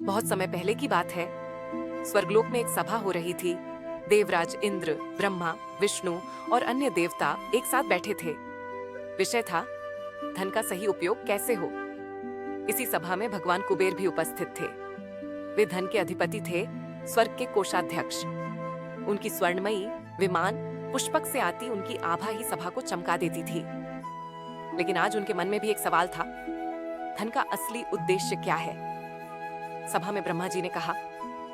बहुत समय पहले की बात है। स्वर्गलोक में एक सभा हो रही थी। देवराज इंद्र, ब्रह्मा, विष्णु और अन्य देवता एक साथ बैठे थे। विषय था धन का सही उपयोग कैसे हो। इसी सभा में भगवान कुबेर भी उपस्थित थे। वे धन के अधिपति थे, स्वर्ग के कोषाध्यक्ष। उनकी स्वर्णमयी विमान पुष्पक से आती उनकी आभा ही सभा को चमका देती थी। लेकिन आज उनके मन में भी एक सवाल था, धन का असली उद्देश्य क्या है। सभा में ब्रह्मा जी ने कहा,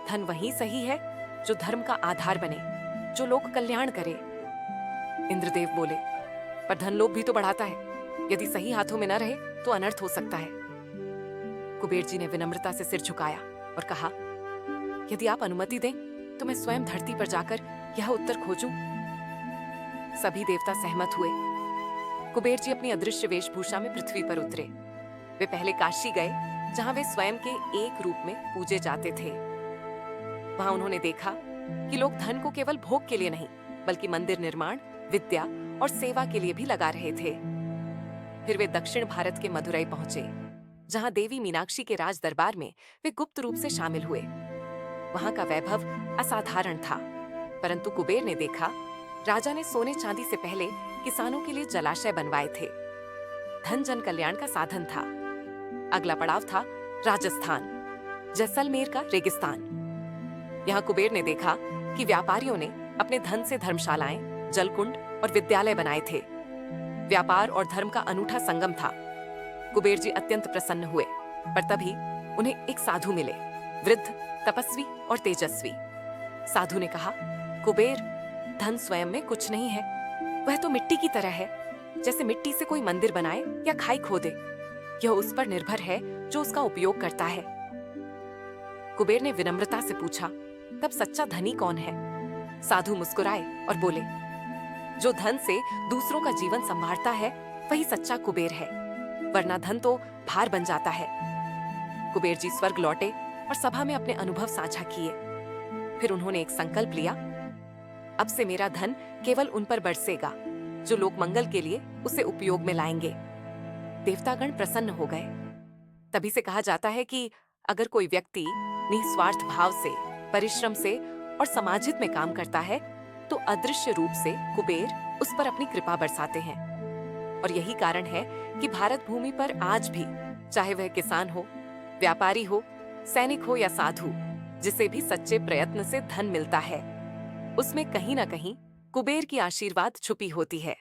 धन वही सही है जो धर्म का आधार बने, जो लोक कल्याण करे। इंद्रदेव बोले, पर धन लोभ भी तो बढ़ाता है। यदि सही हाथों में न रहे तो अनर्थ हो सकता है। कुबेर जी ने विनम्रता से सिर झुकाया और कहा, यदि आप अनुमति दें तो मैं स्वयं धरती पर जाकर यह उत्तर खोजूं। सभी देवता सहमत हुए। कुबेर जी अपनी अदृश्य वेशभूषा में पृथ्वी पर उतरे। वे पहले काशी गए, जहां वे स्वयं के एक रूप में पूजे जाते थे। वहां उन्होंने देखा कि लोग धन को केवल भोग के लिए नहीं, बल्कि मंदिर निर्माण, विद्या और सेवा के लिए भी लगा रहे थे। फिर वे दक्षिण भारत के मदुरई पहुंचे, जहां देवी मीनाक्षी के राज दरबार में वे गुप्त रूप से शामिल हुए। वहां का वैभव असाधारण था, परंतु कुबेर ने देखा, राजा ने सोने चांदी से पहले किसानों के लिए जलाशय बनवाए थे। धन जन कल्याण का साधन था। अगला पड़ाव था राजस्थान, जैसलमेर का रेगिस्तान। यहाँ कुबेर ने देखा कि व्यापारियों ने अपने धन से धर्मशालाएं, जलकुंड और विद्यालय बनाए थे। व्यापार और धर्म का अनूठा संगम था। कुबेर जी अत्यंत प्रसन्न हुए, पर तभी उन्हें एक साधु मिले, वृद्ध, तपस्वी और तेजस्वी। साधु ने कहा, कुबेर, धन स्वयं में कुछ नहीं है। वह तो मिट्टी की तरह है। जैसे मिट्टी से कोई मंदिर बनाए या खाई खोदे, यह उस पर निर्भर है जो उसका उपयोग करता है। कुबेर ने विनम्रता से पूछा, तब सच्चा धनी कौन है? साधु मुस्कुराए और बोले, जो धन से दूसरों का जीवन संभालता है वही सच्चा कुबेर है, वरना धन तो भार बन जाता है। कुबेर जी स्वर्ग लौटे और सभा में अपने अनुभव साझा किए। फिर उन्होंने एक संकल्प लिया, अब से मेरा धन केवल उन पर बरसेगा जो लोक मंगल के लिए उसे उपयोग में लाएंगे। देवतागण प्रसन्न हो गए। तभी से कहा जाता है कि अगर कोई व्यक्ति निस्वार्थ भाव से, परिश्रम से और समाजहित में काम करता है तो अदृश्य रूप से कुबेर उस पर अपनी कृपा बरसाते हैं। और यही कारण है कि भारत भूमि पर आज भी, चाहे वह किसान हो, व्यापारी हो, सैनिक हो या साधु, जिसे भी सच्चे प्रयत्न से धन मिलता है, उसमें कहीं ना कहीं कुबेर की आशीर्वाद छुपी होती है।